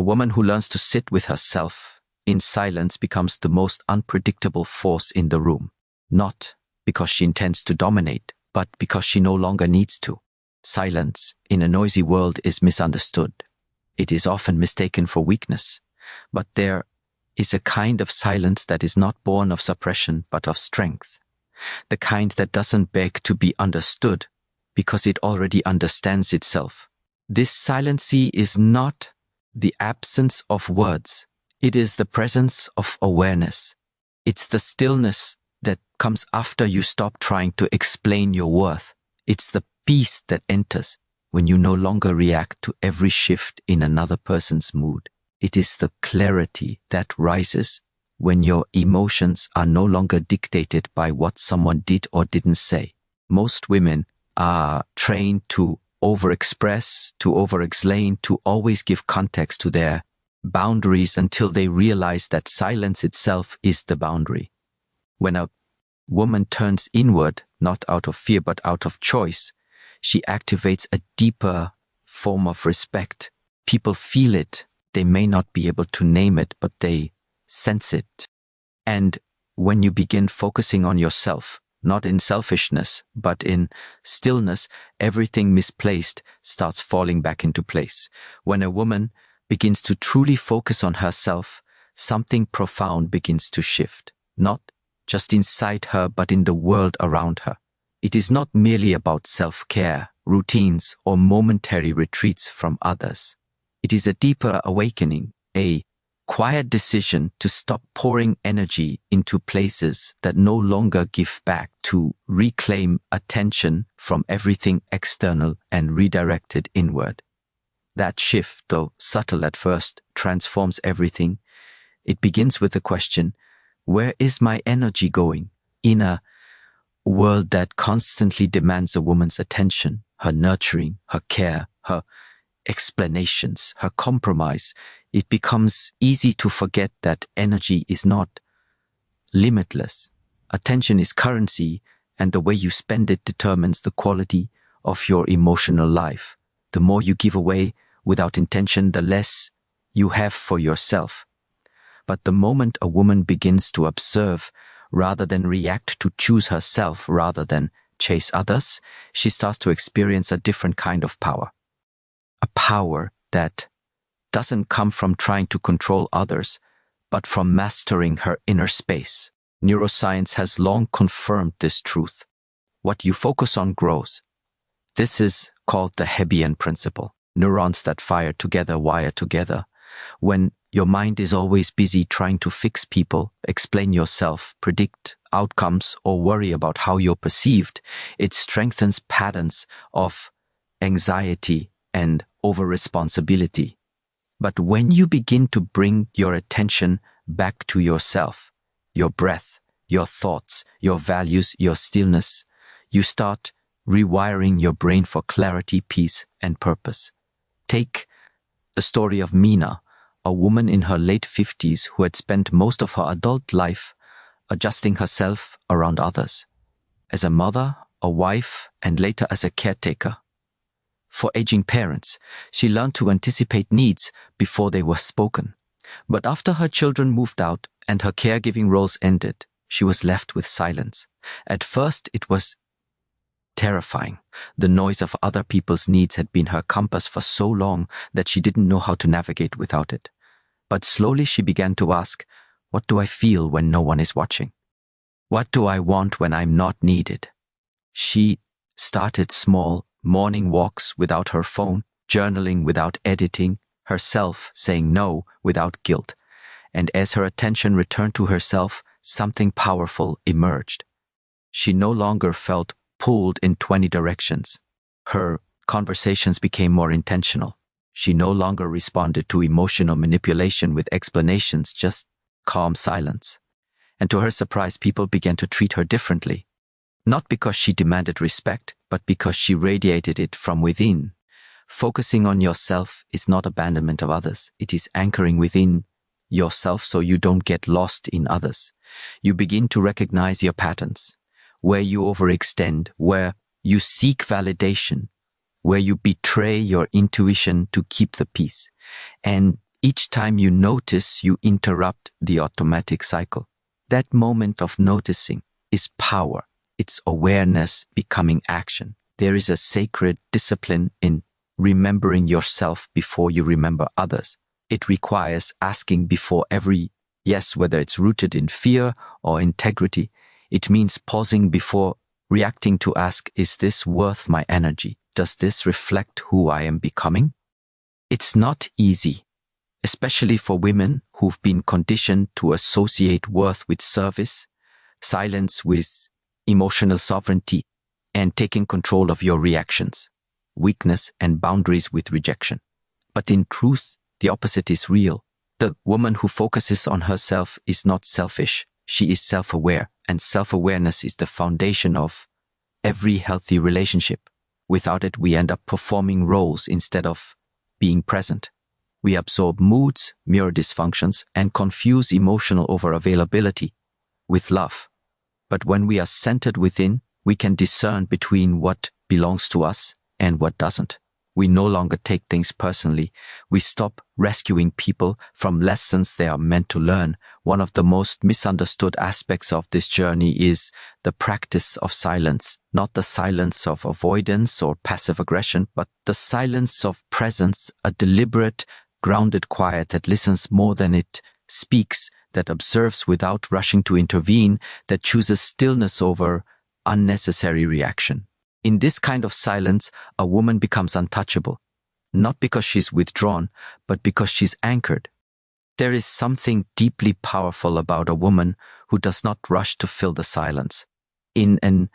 A woman who learns to sit with herself in silence becomes the most unpredictable force in the room, not because she intends to dominate, but because she no longer needs to. Silence in a noisy world is misunderstood. It is often mistaken for weakness, but there is a kind of silence that is not born of suppression but of strength, the kind that doesn't beg to be understood because it already understands itself. This silency is not the absence of words. It is the presence of awareness. It's the stillness that comes after you stop trying to explain your worth. It's the peace that enters when you no longer react to every shift in another person's mood. It is the clarity that rises when your emotions are no longer dictated by what someone did or didn't say. Most women are trained to overexpress, to overexplain, to always give context to their boundaries until they realize that silence itself is the boundary. When a woman turns inward, not out of fear but out of choice, she activates a deeper form of respect. People feel it. They may not be able to name it, but they sense it. And when you begin focusing on yourself, not in selfishness, but in stillness, everything misplaced starts falling back into place. When a woman begins to truly focus on herself, something profound begins to shift, not just inside her, but in the world around her. It is not merely about self-care, routines, or momentary retreats from others. It is a deeper awakening, a quiet decision to stop pouring energy into places that no longer give back, to reclaim attention from everything external and redirect it inward. That shift, though subtle at first, transforms everything. It begins with the question, where is my energy going? In a world that constantly demands a woman's attention, her nurturing, her care, her explanations, her compromise, it becomes easy to forget that energy is not limitless. Attention is currency, and the way you spend it determines the quality of your emotional life. The more you give away without intention, the less you have for yourself. But the moment a woman begins to observe rather than react, to choose herself rather than chase others, she starts to experience a different kind of power. A power that doesn't come from trying to control others, but from mastering her inner space. Neuroscience has long confirmed this truth. What you focus on grows. This is called the Hebbian principle. Neurons that fire together wire together. When your mind is always busy trying to fix people, explain yourself, predict outcomes, or worry about how you're perceived, it strengthens patterns of anxiety and over-responsibility. But when you begin to bring your attention back to yourself, your breath, your thoughts, your values, your stillness, you start rewiring your brain for clarity, peace, and purpose. Take the story of Mina, a woman in her late 50s who had spent most of her adult life adjusting herself around others, as a mother, a wife, and later as a caretaker. For aging parents, she learned to anticipate needs before they were spoken. But after her children moved out and her caregiving roles ended, she was left with silence. At first, it was terrifying. The noise of other people's needs had been her compass for so long that she didn't know how to navigate without it. But slowly she began to ask, what do I feel when no one is watching? What do I want when I'm not needed? She started small, morning walks without her phone, journaling without editing, herself saying no without guilt. And as her attention returned to herself, something powerful emerged. She no longer felt pulled in 20 directions. Her conversations became more intentional. She no longer responded to emotional manipulation with explanations, just calm silence. And to her surprise, people began to treat her differently. Not because she demanded respect, but because she radiated it from within. Focusing on yourself is not abandonment of others. It is anchoring within yourself so you don't get lost in others. You begin to recognize your patterns, where you overextend, where you seek validation, where you betray your intuition to keep the peace. And Each time you notice, you interrupt the automatic cycle. That moment of noticing is power. It's awareness becoming action. There is a sacred discipline in remembering yourself before you remember others. It requires asking before every yes, whether it's rooted in fear or integrity. It means pausing before reacting to ask, is this worth my energy? Does this reflect who I am becoming? It's not easy, especially for women who've been conditioned to associate worth with service, silence with emotional sovereignty, and taking control of your reactions, weakness, and boundaries with rejection. But in truth, the opposite is real. The woman who focuses on herself is not selfish. She is self-aware, and self-awareness is the foundation of every healthy relationship. Without it, we end up performing roles instead of being present. We absorb moods, mirror dysfunctions, and confuse emotional over-availability with love. But when we are centered within, we can discern between what belongs to us and what doesn't. We no longer take things personally. We stop rescuing people from lessons they are meant to learn. One of the most misunderstood aspects of this journey is the practice of silence. Not the silence of avoidance or passive aggression, but the silence of presence, a deliberate, grounded quiet that listens more than it speaks, that observes without rushing to intervene, that chooses stillness over unnecessary reaction. In this kind of silence, a woman becomes untouchable, not because she's withdrawn, but because she's anchored. There is something deeply powerful about a woman who does not rush to fill the silence. In an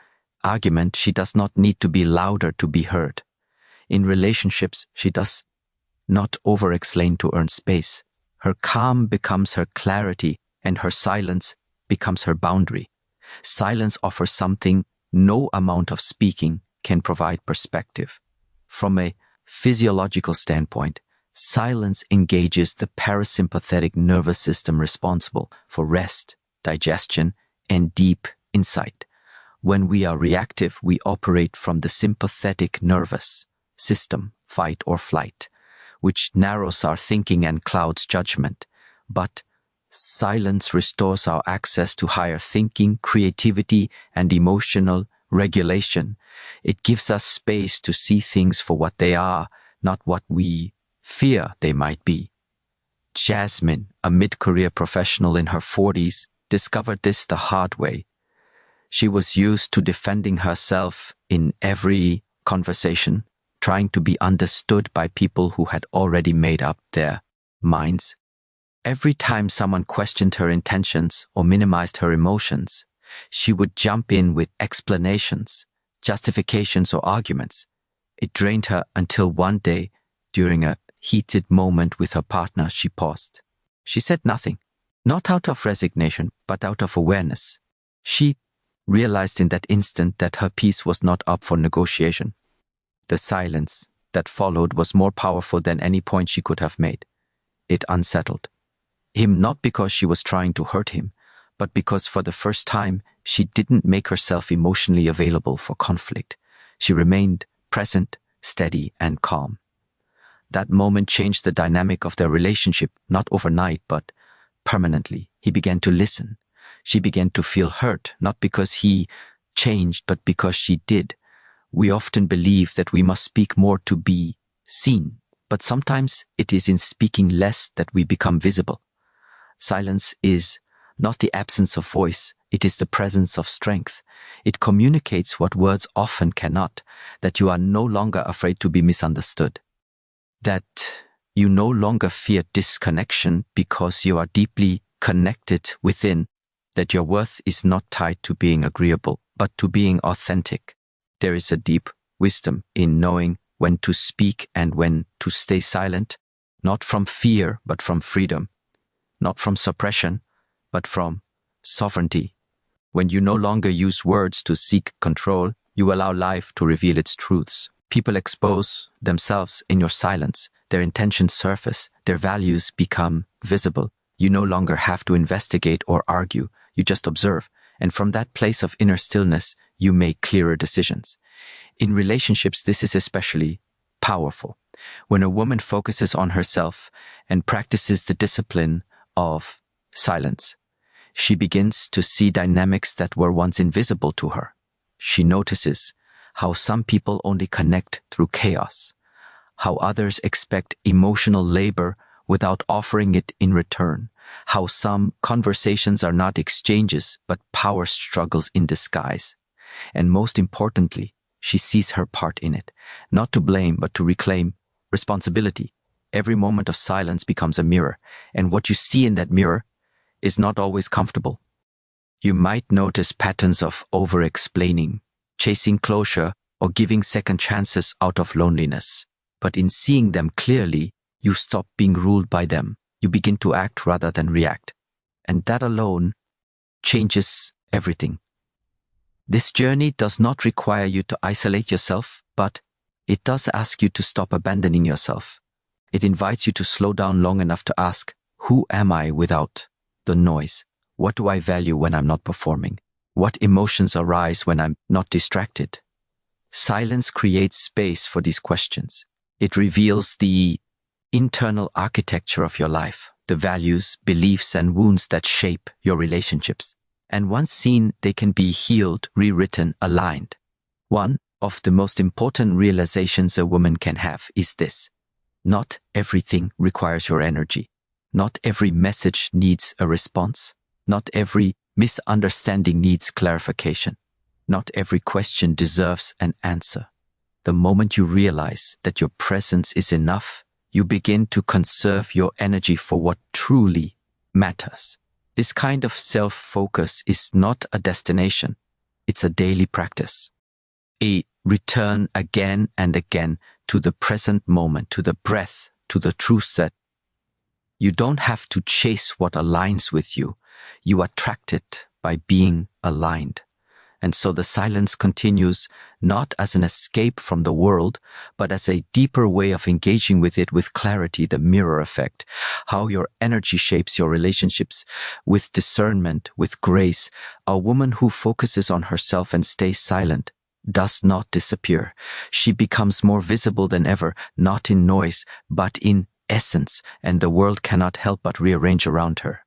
argument, she does not need to be louder to be heard. In relationships, she does not over-explain to earn space. Her calm becomes her clarity, and her silence becomes her boundary. Silence offers something no amount of speaking can provide: perspective. From a physiological standpoint, silence engages the parasympathetic nervous system responsible for rest, digestion, and deep insight. When we are reactive, we operate from the sympathetic nervous system, fight or flight, which narrows our thinking and clouds judgment. But silence restores our access to higher thinking, creativity, and emotional regulation. It gives us space to see things for what they are, not what we fear they might be. Jasmine, a mid-career professional in her 40s, discovered this the hard way. She was used to defending herself in every conversation, trying to be understood by people who had already made up their minds. Every time someone questioned her intentions or minimized her emotions, she would jump in with explanations, justifications, or arguments. It drained her until one day, during a heated moment with her partner, she paused. She said nothing, not out of resignation, but out of awareness. She realized in that instant that her peace was not up for negotiation. The silence that followed was more powerful than any point she could have made. It unsettled him, not because she was trying to hurt him, but because for the first time she didn't make herself emotionally available for conflict. She remained present, steady, and calm. That moment changed the dynamic of their relationship, not overnight, but permanently. He began to listen. She began to feel hurt, not because he changed, but because she did. We often believe that we must speak more to be seen, but sometimes it is in speaking less that we become visible. Silence is not the absence of voice, it is the presence of strength. It communicates what words often cannot, that you are no longer afraid to be misunderstood, that you no longer fear disconnection because you are deeply connected within, that your worth is not tied to being agreeable, but to being authentic. There is a deep wisdom in knowing when to speak and when to stay silent, not from fear, but from freedom, not from suppression, but from sovereignty. When you no longer use words to seek control, you allow life to reveal its truths. People expose themselves in your silence. Their intentions surface. Their values become visible. You no longer have to investigate or argue. You just observe. And from that place of inner stillness, you make clearer decisions. In relationships, this is especially powerful. When a woman focuses on herself and practices the discipline of silence, she begins to see dynamics that were once invisible to her. She notices how some people only connect through chaos, how others expect emotional labor without offering it in return, how some conversations are not exchanges but power struggles in disguise. And most importantly, she sees her part in it, not to blame but to reclaim responsibility. Every moment of silence becomes a mirror, and what you see in that mirror is not always comfortable. You might notice patterns of over-explaining, chasing closure, or giving second chances out of loneliness. But in seeing them clearly, you stop being ruled by them. You begin to act rather than react. And that alone changes everything. This journey does not require you to isolate yourself, but it does ask you to stop abandoning yourself. It invites you to slow down long enough to ask, who am I without the noise? What do I value when I'm not performing? What emotions arise when I'm not distracted? Silence creates space for these questions. It reveals the internal architecture of your life, the values, beliefs, and wounds that shape your relationships. And once seen, they can be healed, rewritten, aligned. One of the most important realizations a woman can have is this: not everything requires your energy. Not every message needs a response. Not every misunderstanding needs clarification. Not every question deserves an answer. The moment you realize that your presence is enough, you begin to conserve your energy for what truly matters. This kind of self-focus is not a destination. It's a daily practice. A return again and again to the present moment, to the breath, to the truth that you don't have to chase what aligns with you. You attract it by being aligned. And so the silence continues not as an escape from the world, but as a deeper way of engaging with it with clarity, the mirror effect, how your energy shapes your relationships with discernment, with grace. A woman who focuses on herself and stays silent does not disappear. She becomes more visible than ever, not in noise, but in essence, and the world cannot help but rearrange around her.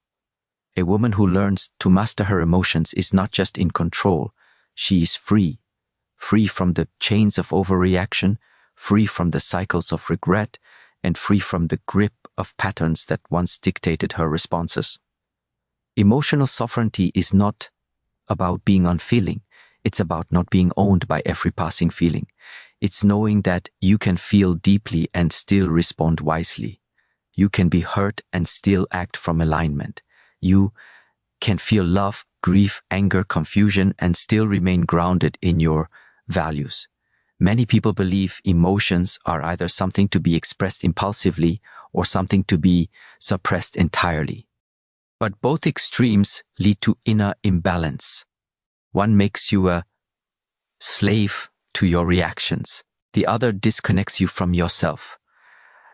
A woman who learns to master her emotions is not just in control. She is free, free from the chains of overreaction, free from the cycles of regret, and free from the grip of patterns that once dictated her responses. Emotional sovereignty is not about being unfeeling. It's about not being owned by every passing feeling. It's knowing that you can feel deeply and still respond wisely. You can be hurt and still act from alignment. You can feel love, grief, anger, confusion, and still remain grounded in your values. Many people believe emotions are either something to be expressed impulsively or something to be suppressed entirely. But both extremes lead to inner imbalance. One makes you a slave to your reactions. The other disconnects you from yourself.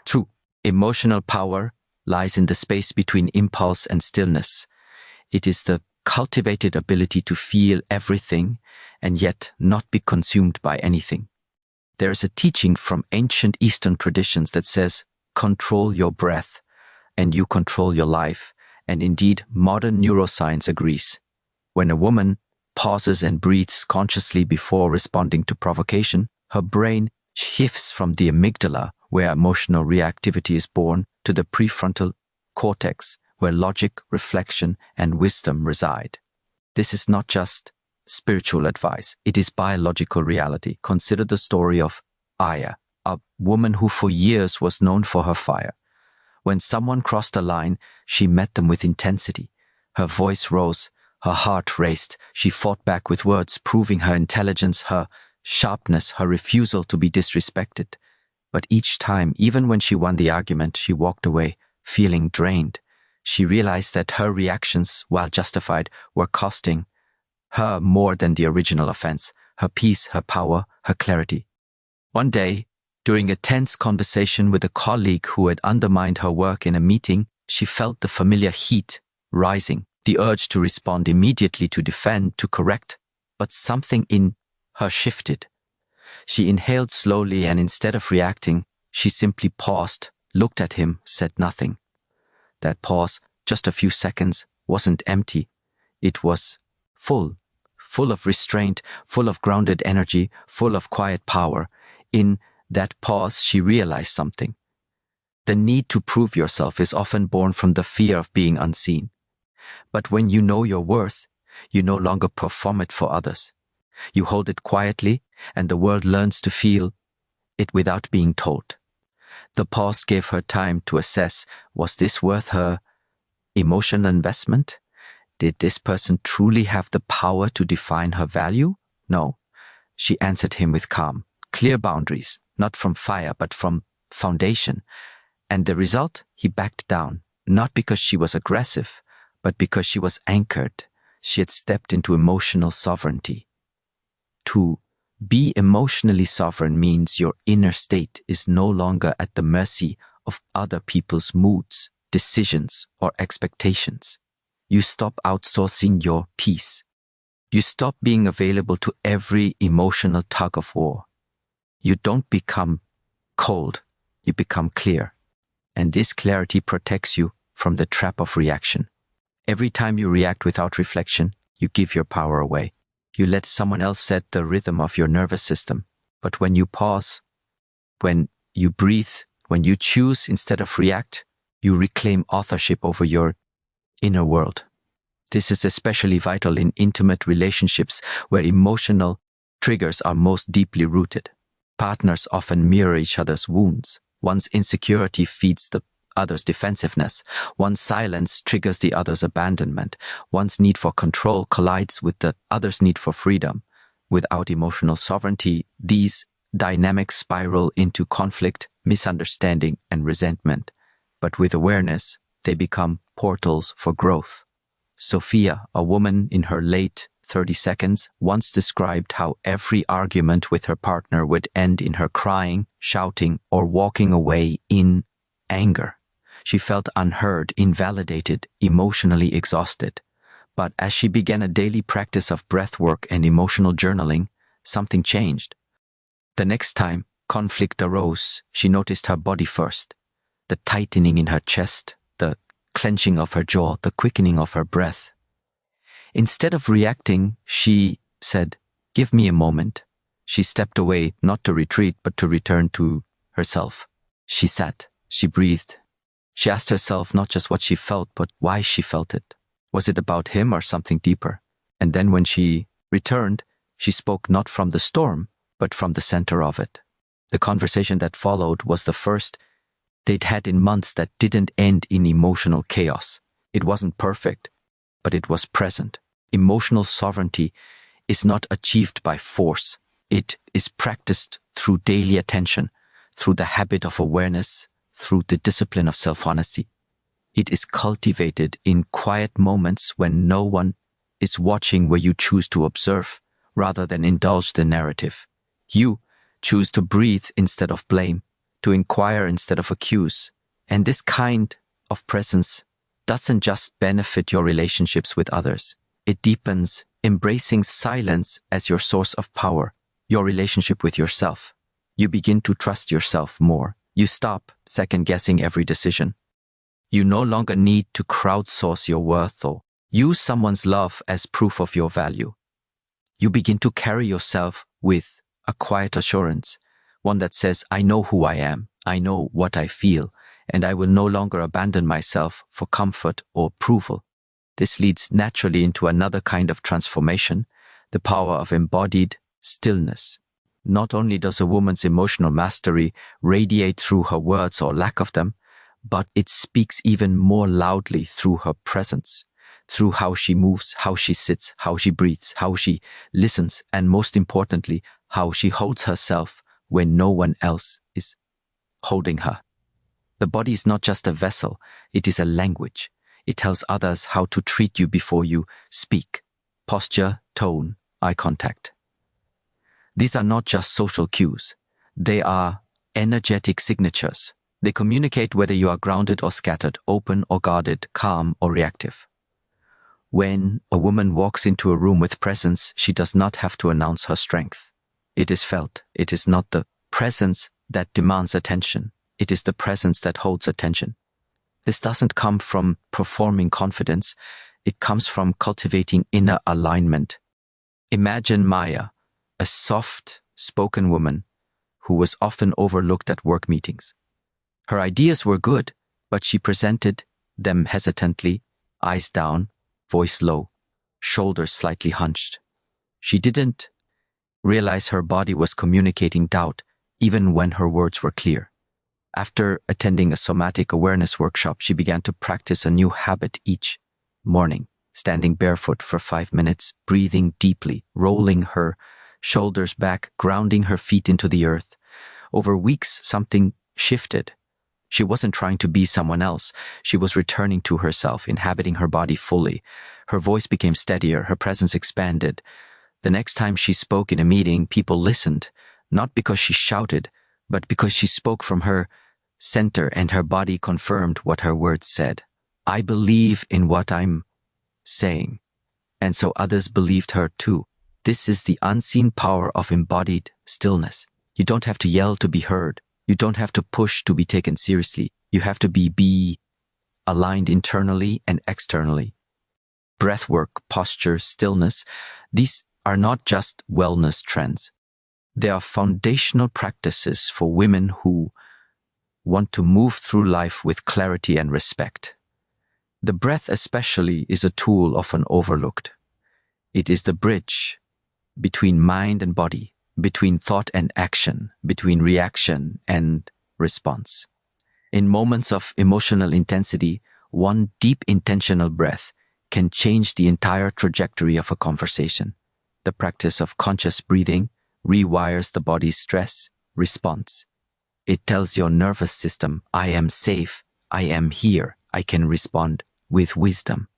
True emotional power lies in the space between impulse and stillness. It is the cultivated ability to feel everything and yet not be consumed by anything. There is a teaching from ancient Eastern traditions that says, control your breath and you control your life. And indeed, modern neuroscience agrees. When a woman pauses and breathes consciously before responding to provocation, her brain shifts from the amygdala, where emotional reactivity is born, to the prefrontal cortex, where logic, reflection, and wisdom reside. This is not just spiritual advice, it is biological reality. Consider the story of Aya, a woman who for years was known for her fire. When someone crossed a line, she met them with intensity. Her voice rose, her heart raced. She fought back with words, proving her intelligence, her sharpness, her refusal to be disrespected. But each time, even when she won the argument, she walked away, feeling drained. She realized that her reactions, while justified, were costing her more than the original offense, her peace, her power, her clarity. One day, during a tense conversation with a colleague who had undermined her work in a meeting, she felt the familiar heat rising, the urge to respond immediately, to defend, to correct, but something in her shifted. She inhaled slowly and instead of reacting, She simply paused, looked at him, said nothing. That pause, just a few seconds, wasn't empty. It was full of restraint, full of grounded energy, full of quiet power. In that pause, she realized something. The need to prove yourself is often born from the fear of being unseen. But when you know your worth, you no longer perform it for others. You hold it quietly, and the world learns to feel it without being told. The pause gave her time to assess, was this worth her emotional investment? Did this person truly have the power to define her value? No. She answered him with calm, clear boundaries, not from fire, but from foundation. And the result? He backed down, not because she was aggressive, but because she was anchored. She had stepped into emotional sovereignty. To be emotionally sovereign means your inner state is no longer at the mercy of other people's moods, decisions, or expectations. You stop outsourcing your peace. You stop being available to every emotional tug of war. You don't become cold, you become clear. And this clarity protects you from the trap of reaction. Every time you react without reflection, you give your power away. You let someone else set the rhythm of your nervous system. But when you pause, when you breathe, when you choose instead of react, you reclaim authorship over your inner world. This is especially vital in intimate relationships where emotional triggers are most deeply rooted. Partners often mirror each other's wounds. One's insecurity feeds the other's defensiveness. One's silence triggers the other's abandonment. One's need for control collides with the other's need for freedom. Without emotional sovereignty, these dynamics spiral into conflict, misunderstanding, and resentment. But with awareness, they become portals for growth. Sophia, a woman in her late 30s, once described how every argument with her partner would end in her crying, shouting, or walking away in anger. She felt unheard, invalidated, emotionally exhausted. But as she began a daily practice of breathwork and emotional journaling, something changed. The next time conflict arose, she noticed her body first. The tightening in her chest, the clenching of her jaw, the quickening of her breath. Instead of reacting, she said, "Give me a moment." She stepped away, not to retreat, but to return to herself. She sat, she breathed. She asked herself not just what she felt, but why she felt it. Was it about him or something deeper? And then when she returned, she spoke not from the storm, but from the center of it. The conversation that followed was the first they'd had in months that didn't end in emotional chaos. It wasn't perfect, but it was present. Emotional sovereignty is not achieved by force. It is practiced through daily attention, through the habit of awareness, through the discipline of self-honesty. It is cultivated in quiet moments when no one is watching, where you choose to observe rather than indulge the narrative. You choose to breathe instead of blame, to inquire instead of accuse. And this kind of presence doesn't just benefit your relationships with others. It deepens, embracing silence as your source of power, your relationship with yourself. You begin to trust yourself more. You stop second-guessing every decision. You no longer need to crowdsource your worth or use someone's love as proof of your value. You begin to carry yourself with a quiet assurance, one that says, "I know who I am, I know what I feel, and I will no longer abandon myself for comfort or approval." This leads naturally into another kind of transformation, the power of embodied stillness. Not only does a woman's emotional mastery radiate through her words or lack of them, but it speaks even more loudly through her presence, through how she moves, how she sits, how she breathes, how she listens, and most importantly, how she holds herself when no one else is holding her. The body is not just a vessel, it is a language. It tells others how to treat you before you speak. Posture, tone, eye contact. These are not just social cues. They are energetic signatures. They communicate whether you are grounded or scattered, open or guarded, calm or reactive. When a woman walks into a room with presence, she does not have to announce her strength. It is felt. It is not the presence that demands attention. It is the presence that holds attention. This doesn't come from performing confidence. It comes from cultivating inner alignment. Imagine Maya, a soft-spoken woman who was often overlooked at work meetings. Her ideas were good, but she presented them hesitantly, eyes down, voice low, shoulders slightly hunched. She didn't realize her body was communicating doubt, even when her words were clear. After attending a somatic awareness workshop, she began to practice a new habit each morning, standing barefoot for 5 minutes, breathing deeply, rolling her shoulders back, grounding her feet into the earth. Over weeks, something shifted. She wasn't trying to be someone else. She was returning to herself, inhabiting her body fully. Her voice became steadier, her presence expanded. The next time she spoke in a meeting, people listened, not because she shouted, but because she spoke from her center and her body confirmed what her words said. I believe in what I'm saying. And so others believed her too. This is the unseen power of embodied stillness. You don't have to yell to be heard. You don't have to push to be taken seriously. You have to be aligned internally and externally. Breathwork, posture, stillness, these are not just wellness trends. They are foundational practices for women who want to move through life with clarity and respect. The breath especially is a tool often overlooked. It is the bridge between mind and body, between thought and action, between reaction and response. In moments of emotional intensity, one deep intentional breath can change the entire trajectory of a conversation. The practice of conscious breathing rewires the body's stress response. It tells your nervous system, I am safe, I am here, I can respond with wisdom.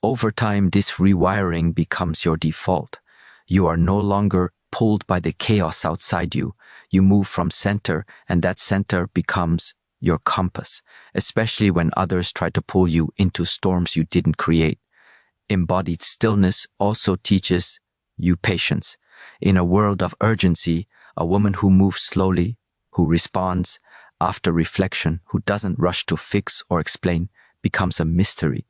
Over time, this rewiring becomes your default. You are no longer pulled by the chaos outside you. You move from center, and that center becomes your compass, especially when others try to pull you into storms you didn't create. Embodied stillness also teaches you patience. In a world of urgency, a woman who moves slowly, who responds after reflection, who doesn't rush to fix or explain, becomes a mystery.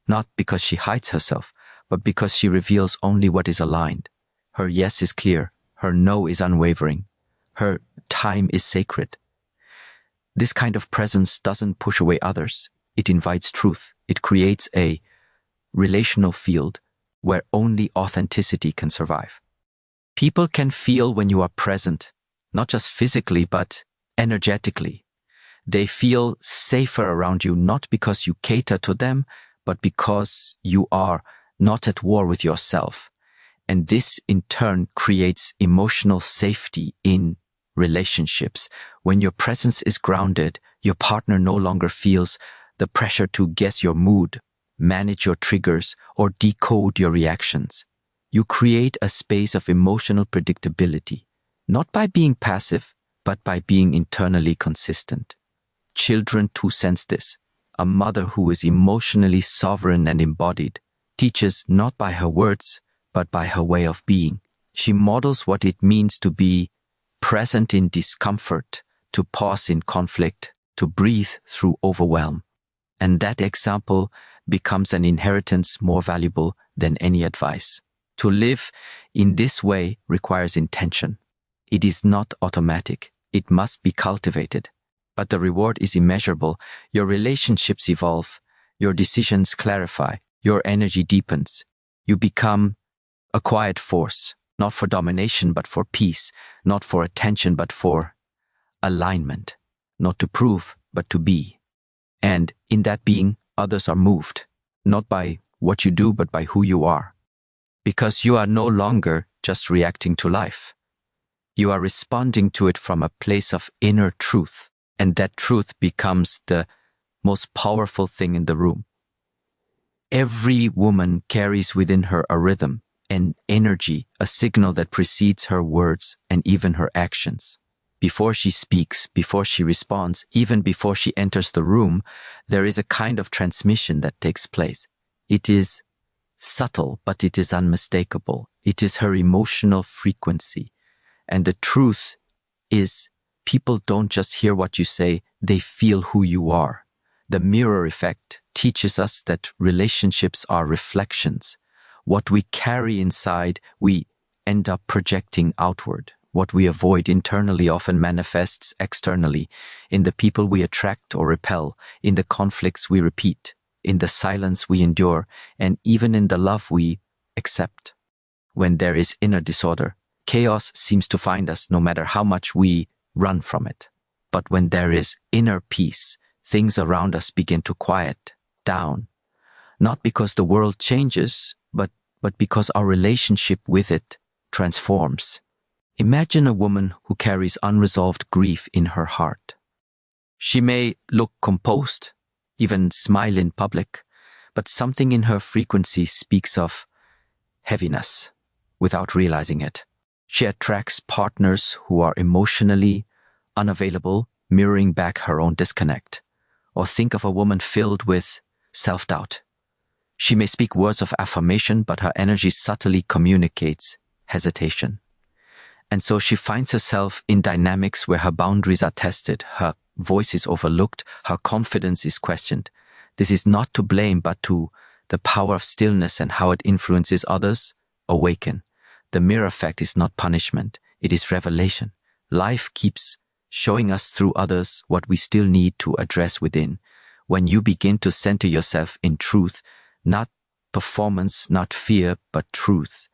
Not because she hides herself, but because she reveals only what is aligned. Her yes is clear, her no is unwavering, her time is sacred. This kind of presence doesn't push away others. It invites truth. It creates a relational field where only authenticity can survive. People can feel when you are present, not just physically, but energetically. They feel safer around you, not because you cater to them, but because you are not at war with yourself. And this in turn creates emotional safety in relationships. When your presence is grounded, your partner no longer feels the pressure to guess your mood, manage your triggers, or decode your reactions. You create a space of emotional predictability, not by being passive, but by being internally consistent. Children too sense this. A mother who is emotionally sovereign and embodied teaches not by her words, but by her way of being. She models what it means to be present in discomfort, to pause in conflict, to breathe through overwhelm. And that example becomes an inheritance more valuable than any advice. To live in this way requires intention. It is not automatic. It must be cultivated. But the reward is immeasurable. Your relationships evolve. Your decisions clarify. Your energy deepens. You become a quiet force, not for domination, but for peace, not for attention, but for alignment, not to prove, but to be. And in that being, others are moved, not by what you do, but by who you are. Because you are no longer just reacting to life. You are responding to it from a place of inner truth, and that truth becomes the most powerful thing in the room. Every woman carries within her a rhythm, an energy, a signal that precedes her words and even her actions. Before she speaks, before she responds, even before she enters the room, there is a kind of transmission that takes place. It is subtle, but it is unmistakable. It is her emotional frequency. And the truth is People don't just hear what you say, they feel who you are. The mirror effect teaches us that relationships are reflections. What we carry inside, we end up projecting outward. What we avoid internally often manifests externally, in the people we attract or repel, in the conflicts we repeat, in the silence we endure, and even in the love we accept. When there is inner disorder, chaos seems to find us no matter how much we run from it. But when there is inner peace, things around us begin to quiet down. Not because the world changes, but because our relationship with it transforms. Imagine a woman who carries unresolved grief in her heart. She may look composed, even smile in public, but something in her frequency speaks of heaviness without realizing it. She attracts partners who are emotionally unavailable, mirroring back her own disconnect. Or think of a woman filled with self-doubt. She may speak words of affirmation, but her energy subtly communicates hesitation. And so she finds herself in dynamics where her boundaries are tested, her voice is overlooked, her confidence is questioned. This is not to blame, but to the power of stillness and how it influences others awaken. The mirror effect is not punishment, it is revelation. Life keeps showing us through others what we still need to address within. When you begin to center yourself in truth, not performance, not fear, but truth,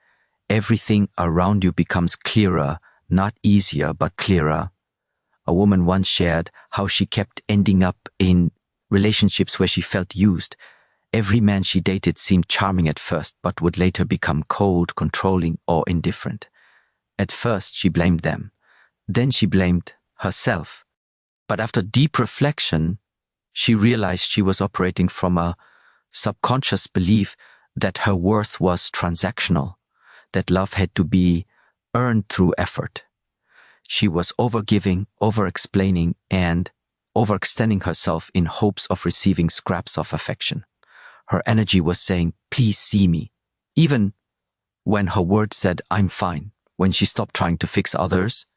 everything around you becomes clearer, not easier, but clearer. A woman once shared how she kept ending up in relationships where she felt used. Every man she dated seemed charming at first, but would later become cold, controlling, or indifferent. At first, she blamed them. Then she blamed herself. But after deep reflection, she realized she was operating from a subconscious belief that her worth was transactional, that love had to be earned through effort. She was overgiving, over-explaining, and overextending herself in hopes of receiving scraps of affection. Her energy was saying, "Please see me," even when her words said, "I'm fine." When she stopped trying to fix others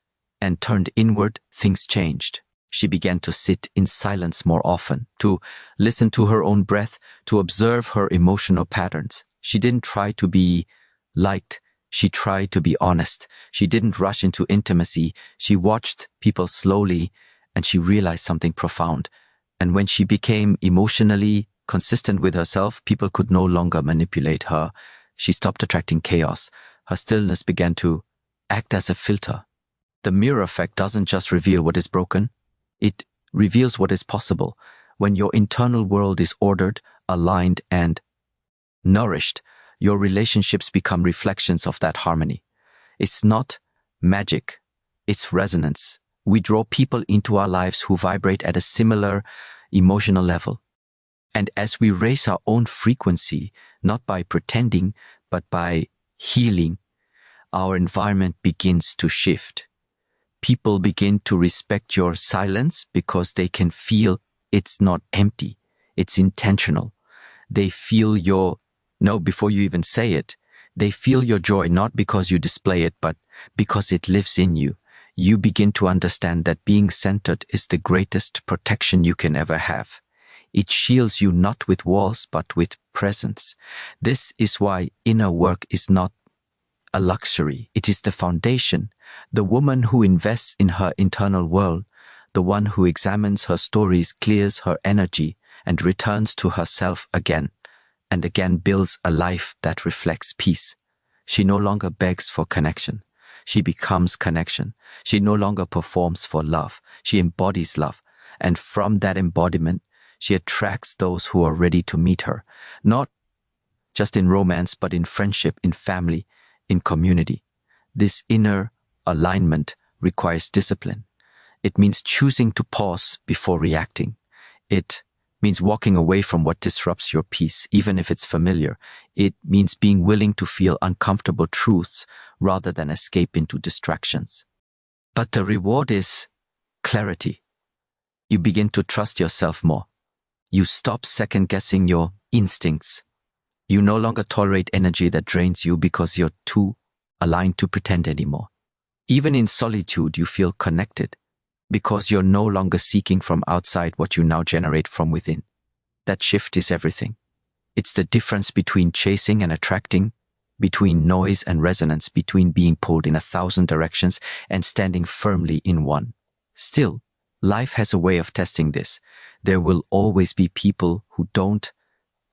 and turned inward, things changed. She began to sit in silence more often, to listen to her own breath, to observe her emotional patterns. She didn't try to be liked. She tried to be honest. She didn't rush into intimacy. She watched people slowly, and she realized something profound. And when she became emotionally consistent with herself, people could no longer manipulate her. She stopped attracting chaos. Her stillness began to act as a filter. The mirror effect doesn't just reveal what is broken, it reveals what is possible. When your internal world is ordered, aligned, and nourished, your relationships become reflections of that harmony. It's not magic, it's resonance. We draw people into our lives who vibrate at a similar emotional level. And as we raise our own frequency, not by pretending, but by healing, our environment begins to shift. People begin to respect your silence because they can feel it's not empty, it's intentional. They feel your no before you even say it. They feel your joy not because you display it, but because it lives in you. You begin to understand that being centered is the greatest protection you can ever have. It shields you not with walls, but with presence. This is why inner work is not a luxury. It is the foundation. The woman who invests in her internal world, the one who examines her stories, clears her energy, and returns to herself again and again, builds a life that reflects peace. She no longer begs for connection. She becomes connection. She no longer performs for love. She embodies love. And from that embodiment, she attracts those who are ready to meet her, not just in romance, but in friendship, in family, in community. This inner alignment requires discipline. It means choosing to pause before reacting. It means walking away from what disrupts your peace, even if it's familiar. It means being willing to feel uncomfortable truths rather than escape into distractions. But the reward is clarity. You begin to trust yourself more. You stop second-guessing your instincts. You no longer tolerate energy that drains you because you're too aligned to pretend anymore. Even in solitude, you feel connected because you're no longer seeking from outside what you now generate from within. That shift is everything. It's the difference between chasing and attracting, between noise and resonance, between being pulled in 1,000 directions and standing firmly in one. Still, life has a way of testing this. There will always be people who don't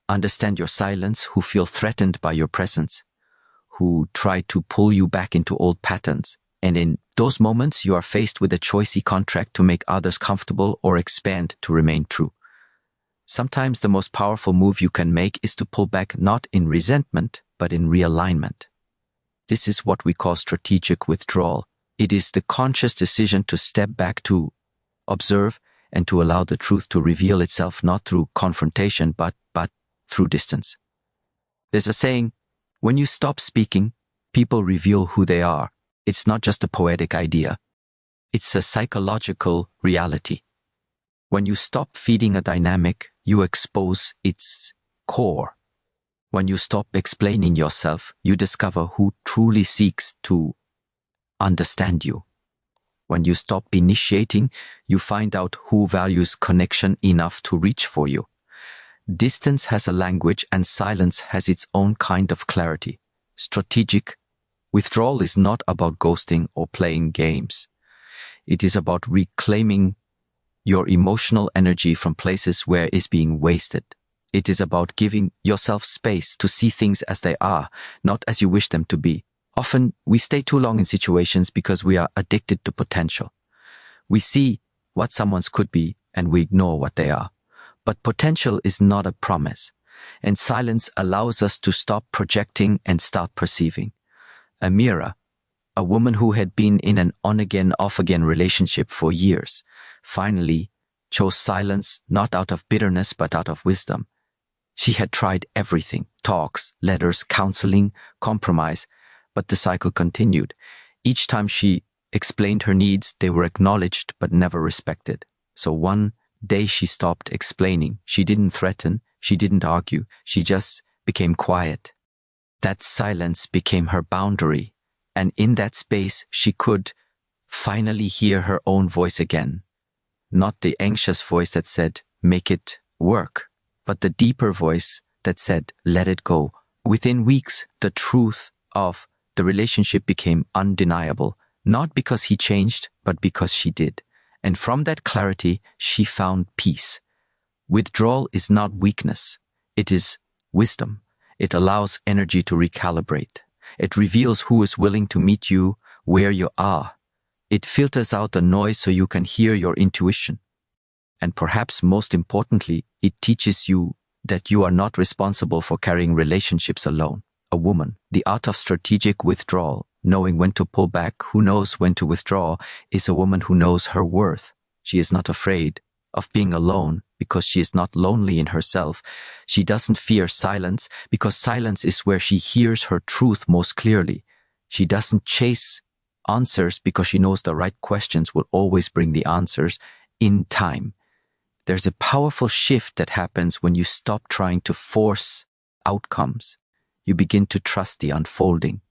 understand your silence, who feel threatened by your presence, who try to pull you back into old patterns. And in those moments, you are faced with a choicy contract to make others comfortable or expand to remain true. Sometimes the most powerful move you can make is to pull back not in resentment, but in realignment. This is what we call strategic withdrawal. It is the conscious decision to step back, to observe, and to allow the truth to reveal itself not through confrontation, but through distance. There's a saying, when you stop speaking, people reveal who they are. It's not just a poetic idea. It's a psychological reality. When you stop feeding a dynamic, you expose its core. When you stop explaining yourself, you discover who truly seeks to understand you. When you stop initiating, you find out who values connection enough to reach for you. Distance has a language and silence has its own kind of clarity. Strategic withdrawal is not about ghosting or playing games. It is about reclaiming your emotional energy from places where it is being wasted. It is about giving yourself space to see things as they are, not as you wish them to be. Often, we stay too long in situations because we are addicted to potential. We see what someone's could be and we ignore what they are. But potential is not a promise, and silence allows us to stop projecting and start perceiving. Amira, a woman who had been in an on-again, off-again relationship for years, finally chose silence not out of bitterness but out of wisdom. She had tried everything, talks, letters, counseling, compromise, but the cycle continued. Each time she explained her needs, they were acknowledged but never respected. So one day she stopped explaining. She didn't threaten, she didn't argue, she just became quiet. That silence became her boundary, and in that space she could finally hear her own voice again. Not the anxious voice that said, make it work, but the deeper voice that said, let it go. Within weeks, the truth of the relationship became undeniable, not because he changed, but because she did. And from that clarity, she found peace. Withdrawal is not weakness. It is wisdom. It allows energy to recalibrate. It reveals who is willing to meet you where you are. It filters out the noise so you can hear your intuition. And perhaps most importantly, it teaches you that you are not responsible for carrying relationships alone. A woman, the art of strategic withdrawal, knowing when to pull back, who knows when to withdraw, is a woman who knows her worth. She is not afraid of being alone because she is not lonely in herself. She doesn't fear silence because silence is where she hears her truth most clearly. She doesn't chase answers because she knows the right questions will always bring the answers in time. There's a powerful shift that happens when you stop trying to force outcomes. You begin to trust the unfolding.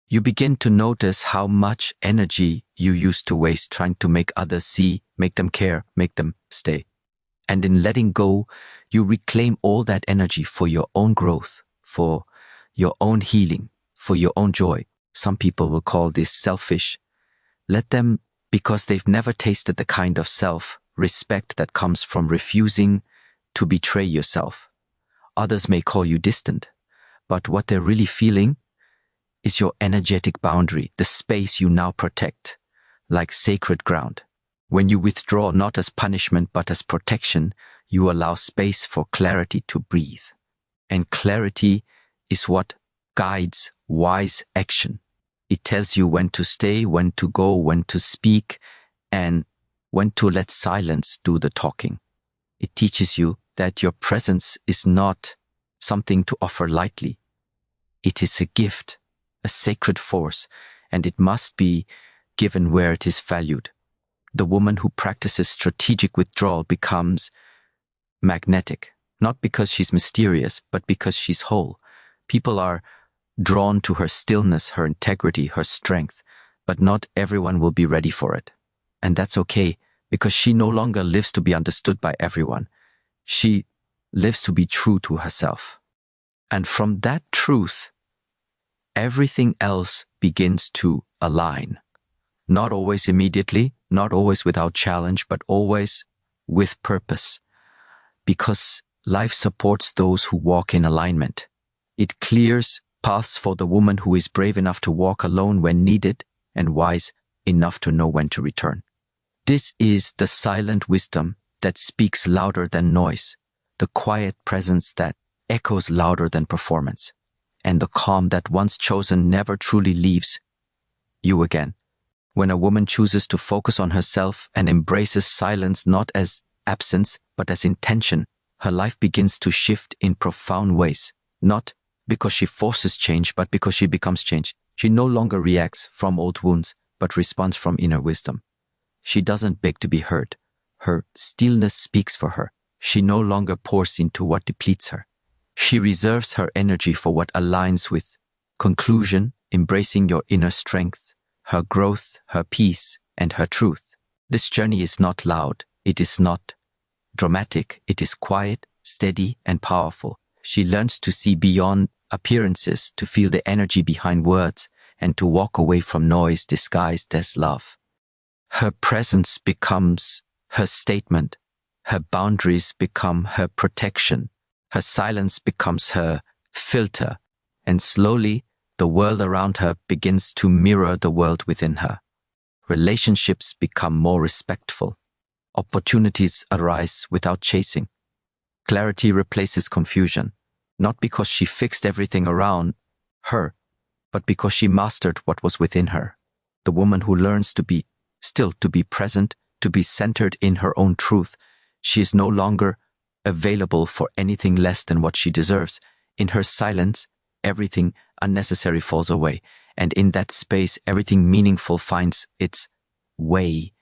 You begin to notice how much energy you used to waste trying to make others see, make them care, make them stay. And in letting go, you reclaim all that energy for your own growth, for your own healing, for your own joy. Some people will call this selfish. Let them, because they've never tasted the kind of self-respect that comes from refusing to betray yourself. Others may call you distant, but what they're really feeling is your energetic boundary, the space you now protect, like sacred ground. When you withdraw not as punishment but as protection, you allow space for clarity to breathe. And clarity is what guides wise action. It tells you when to stay, when to go, when to speak, and when to let silence do the talking. It teaches you that your presence is not something to offer lightly. It is a gift, a sacred force, and it must be given where it is valued. The woman who practices strategic withdrawal becomes magnetic, not because she's mysterious, but because she's whole. People are drawn to her stillness, her integrity, her strength, but not everyone will be ready for it. And that's okay. because she no longer lives to be understood by everyone. She lives to be true to herself. And from that truth, everything else begins to align. Not always immediately, not always without challenge, but always with purpose. Because life supports those who walk in alignment. It clears paths for the woman who is brave enough to walk alone when needed and wise enough to know when to return. This is the silent wisdom that speaks louder than noise, the quiet presence that echoes louder than performance, and the calm that once chosen never truly leaves you again. When a woman chooses to focus on herself and embraces silence not as absence but as intention, her life begins to shift in profound ways, not because she forces change, but because she becomes change. She no longer reacts from old wounds, but responds from inner wisdom. She doesn't beg to be heard. Her stillness speaks for her. She no longer pours into what depletes her. She reserves her energy for what aligns with conclusion, embracing your inner strength, her growth, her peace, and her truth. This journey is not loud. It is not dramatic. It is quiet, steady, and powerful. She learns to see beyond appearances, to feel the energy behind words, and to walk away from noise disguised as love. Her presence becomes her statement. Her boundaries become her protection. Her silence becomes her filter. And slowly, the world around her begins to mirror the world within her. Relationships become more respectful. Opportunities arise without chasing. Clarity replaces confusion, not because she fixed everything around her, but because she mastered what was within her. The woman who learns to be still, to be present, to be centered in her own truth. She is no longer available for anything less than what she deserves. In her silence, everything unnecessary falls away, and in that space, everything meaningful finds its way